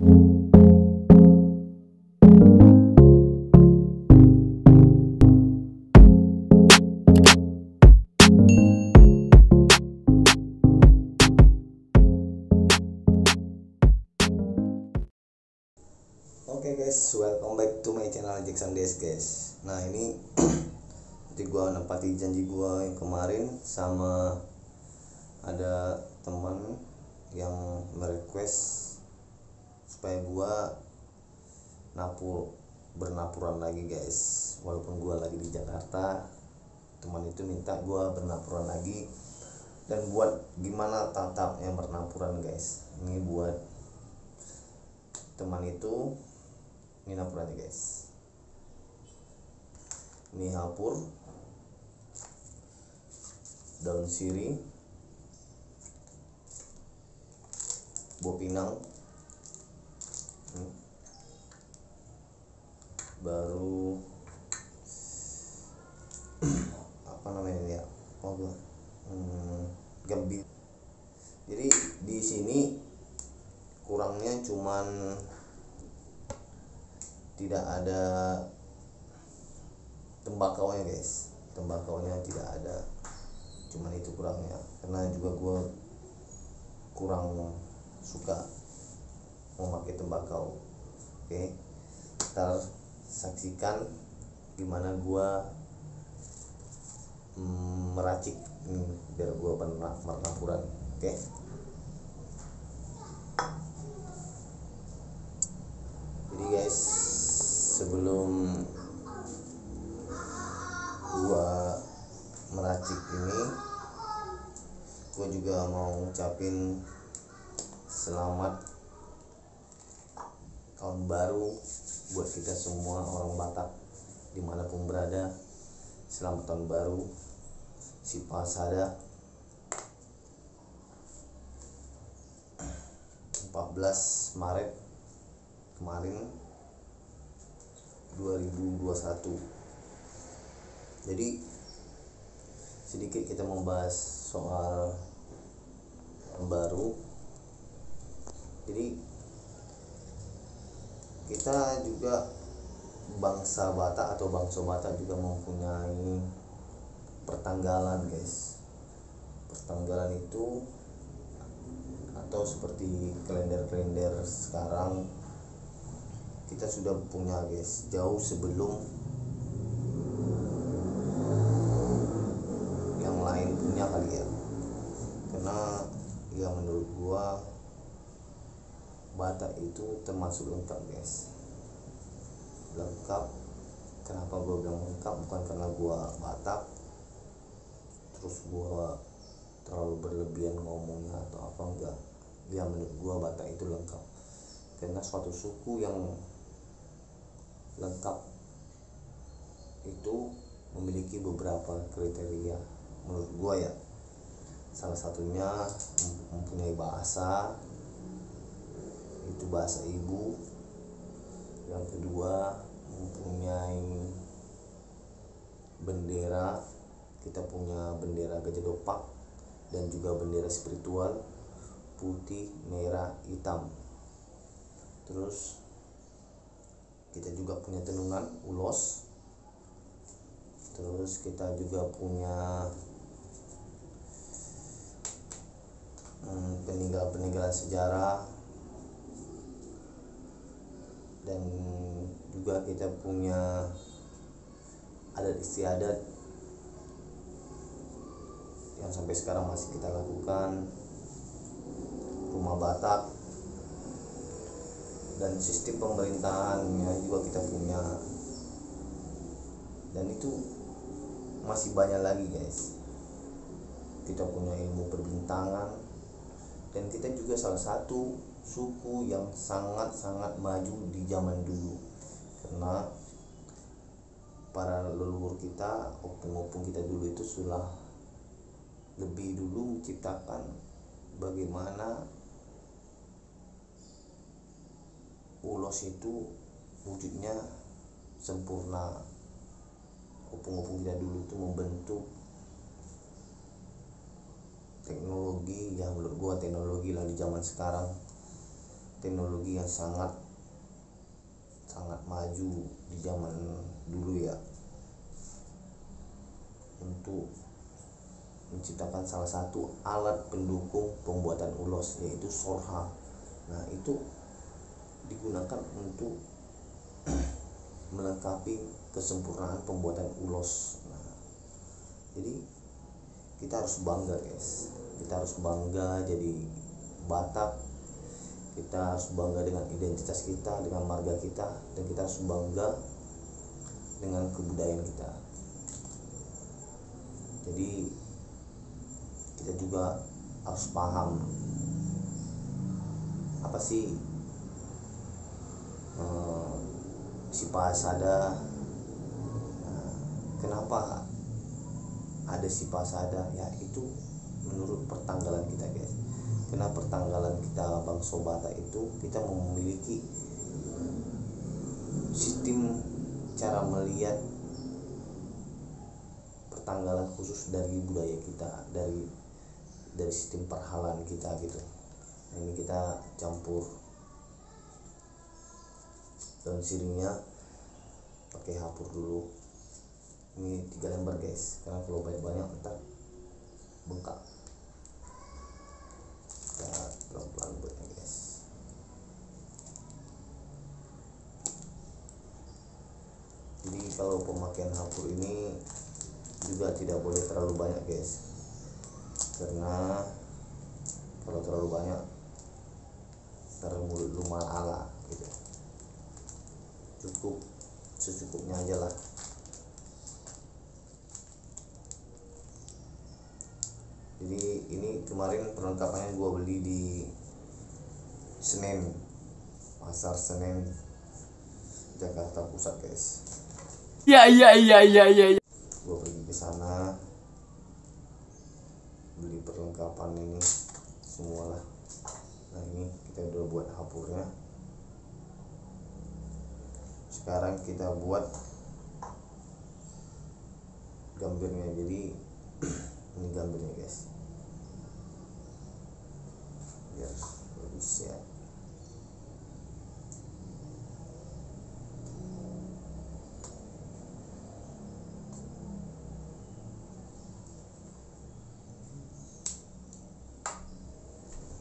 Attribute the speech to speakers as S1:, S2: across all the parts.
S1: Oke guys, welcome back to my channel Jackson Des guys. Nah ini jadi gua nempati janji gua yang kemarin sama ada teman yang merequest supaya gua bernapuran lagi guys. Walaupun gua lagi di Jakarta, teman itu minta gua bernapuran lagi. Dan buat gimana tata yang bernapuran guys. Ini buat teman itu, ini napurannya guys. Ini hapur, daun sirih, buah pinang, baru apa namanya ya? Gambir. Jadi di sini kurangnya cuman tidak ada tembakaunya guys, tembakaunya tidak ada, cuman itu kurangnya, karena juga gue kurang suka memakai tembakau. Oke, ntar saksikan gimana gue meracik biar gue bernapuran. Oke, jadi guys, sebelum gua meracik ini, gua juga mau ngucapin selamat tahun baru buat kita semua orang Batak dimanapun berada. Selamat tahun baru Sipasada 14 Maret kemarin 2021. Jadi sedikit kita membahas soal tahun baru. Jadi kita juga bangsa Batak atau bangsa Batak juga mempunyai pertanggalan guys. Pertanggalan itu atau seperti kalender-kalender sekarang kita sudah punya guys, jauh sebelum yang lain punya kali ya. Karena ya menurut gua Batak itu termasuk lengkap guys. Lengkap. Kenapa gua bilang lengkap? Bukan karena gua Batak terus gua terlalu berlebihan ngomongnya atau apa, enggak. Ya menurut gua Batak itu lengkap karena suatu suku yang lengkap itu memiliki beberapa kriteria menurut gua ya. Salah satunya mempunyai bahasa, itu bahasa ibu. Yang kedua mempunyai bendera, kita punya bendera Gajah Dopak dan juga bendera spiritual putih, merah, hitam. Terus kita juga punya tenungan ulos. Terus kita juga punya peninggalan sejarah, dan juga kita punya adat istiadat yang sampai sekarang masih kita lakukan, rumah Batak, dan sistem pemerintahannya juga kita punya. Dan itu masih banyak lagi guys. Kita punya ilmu perbintangan, dan kita juga salah satu suku yang sangat-sangat maju di zaman dulu, karena para leluhur kita, opung-opung kita dulu itu sudah lebih dulu menciptakan bagaimana ulos itu wujudnya sempurna. Opung-opung kita dulu itu membentuk teknologi yang menurut gua teknologi lah di zaman sekarang teknologi yang sangat maju di zaman dulu ya, untuk menciptakan salah satu alat pendukung pembuatan ulos, yaitu sorha. Nah, itu digunakan untuk melengkapi kesempurnaan pembuatan ulos. Nah, jadi kita harus bangga guys, kita harus bangga jadi Batak, kita harus bangga dengan identitas kita, dengan marga kita, dan kita harus bangga dengan kebudayaan kita. Jadi kita juga harus paham apa sih Sipah Sada. Nah, kenapa ada Sipah Sada? Ya itu menurut pertanggalan kita guys. Karena pertanggalan kita Bangsa Batak itu kita memiliki sistem cara melihat pertanggalan khusus dari budaya kita, dari sistem perhalan kita gitu. Nah, ini kita campur daun sirihnya pakai hapur dulu. Ini 3 lembar guys, karena kalau banyak ntar bengkak. Kita pelan-pelan buatnya guys. Jadi kalau pemakaian hapur ini juga tidak boleh terlalu banyak guys, karena kalau terlalu banyak ntar mulut lu ala gitu. Cukup secukupnya aja lah. Jadi ini kemarin perlengkapannya gua beli di Senen, Pasar Senen, Jakarta Pusat guys.
S2: Ya.
S1: Gua pergi ke sana beli perlengkapan ini semua lah. Nah, ini kita udah buat hapurnya. Sekarang kita buat gambirnya. Jadi ini gambirnya guys, biar bagus ya.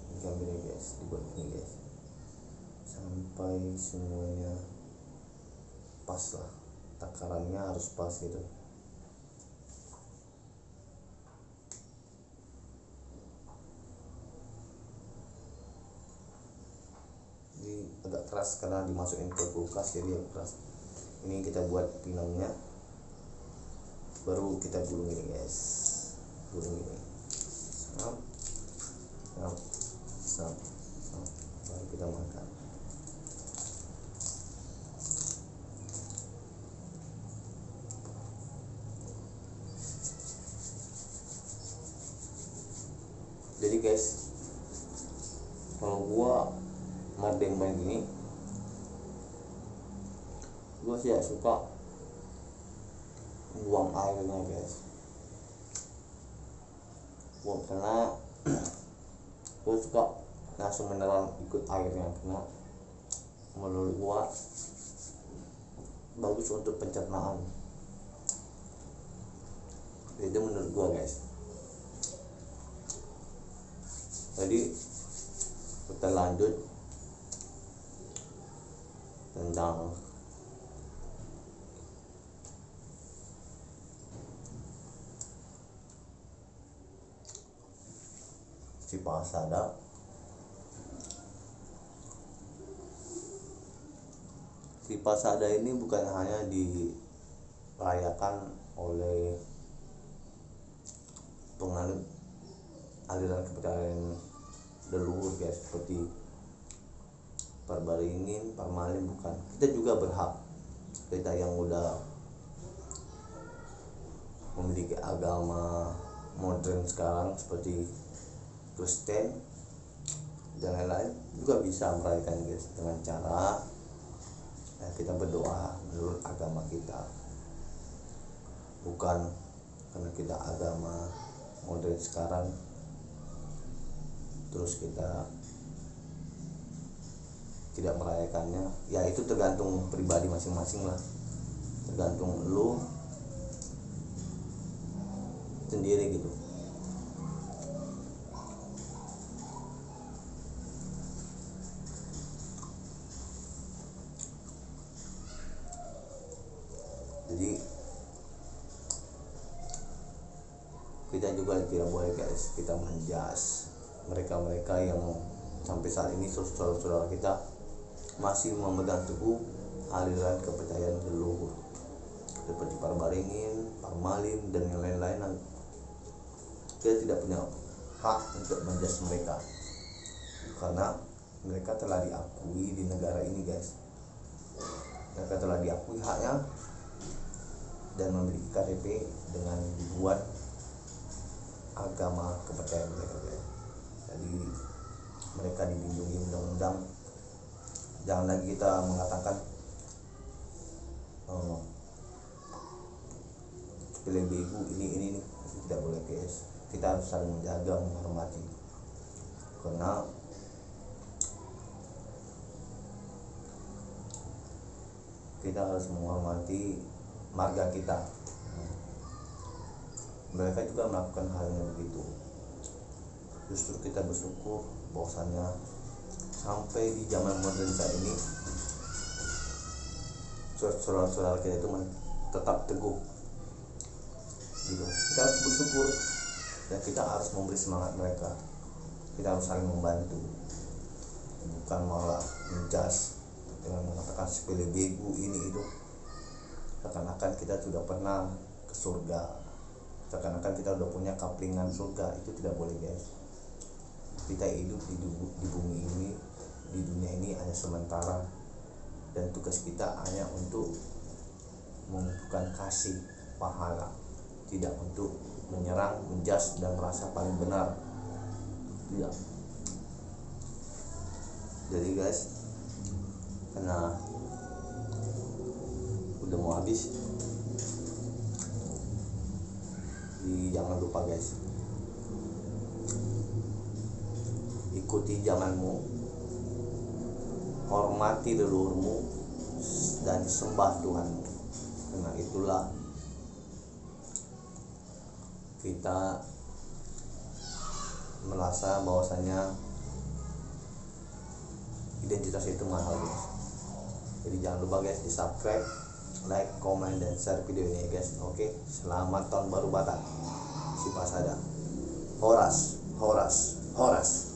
S1: Ini gambirnya guys, dibuat ini guys sampai semuanya pas lah, takarannya harus pas gitu. Jadi agak keras karena dimasukin ke kulkas, jadi agak keras. Ini kita buat pinangnya, baru kita gulung ini guys, gulung ini, baru kita makan. Jadi guys, kalau gua ngardeng main gini, gua sih ya suka buang airnya guys. Gua karena gua suka langsung menelan ikut airnya, karena menurut gua bagus untuk pencernaan. Itu menurut gua guys. Jadi kita lanjut tentang Sipah Sada. Sipah Sada ini bukan hanya dirayakan oleh penganut aliran kepercayaan leluhur guys, seperti Parbaringin, Parmalin, bukan. Kita juga berhak, kita yang udah memiliki agama modern sekarang seperti Kristen dan lain-lain, juga bisa merayakan guys dengan cara kita berdoa menurut agama kita, bukan karena kita agama modern sekarang terus kita tidak merayakannya, ya itu tergantung pribadi masing-masing lah, tergantung lu sendiri gitu. Jadi kita juga tidak boleh guys kita menjas mereka-mereka yang sampai saat ini saudara-saudara kita masih memegang teguh aliran kepercayaan leluhur seperti Parbaringin, Parmalin dan yang lain-lain. Kita tidak punya hak untuk menjas mereka karena mereka telah diakui di negara ini guys. Mereka telah diakui haknya dan memiliki KTP dengan dibuat agama kepercayaan mereka guys. Jadi mereka dilindungi undang-undang. Jangan lagi kita mengatakan pilih begu ini tidak boleh guys. Kita harus saling menjaga, menghormati, karena kita harus menghormati marga kita. Mereka juga melakukan hal yang begitu. Justru kita bersyukur bahwasannya sampai di zaman modern saat ini saudara-saudara kita itu tetap teguh gitu. Kita harus bersyukur dan kita harus memberi semangat mereka. Kita harus saling membantu, bukan malah menjas dengan mengatakan sepele begu ini itu, seakan-akan kita sudah pernah ke surga, seakan-akan kita udah punya kaplingan surga. Itu tidak boleh guys. Kita hidup di bumi ini, di dunia ini hanya sementara, dan tugas kita hanya untuk mengumpulkan kasih pahala, tidak untuk menyerang, menjas dan merasa paling benar. Tidak. Jadi guys, karena udah mau habis, jangan lupa guys, ikuti zamanmu, hormati leluhurmu, dan sembah Tuhanmu. Karena itulah kita merasa bahwasanya identitas itu mahal guys. Jadi jangan lupa guys di subscribe, like, comment, dan share video ini guys. Oke, selamat tahun baru Batak. Si Pasada. Horas, horas, horas.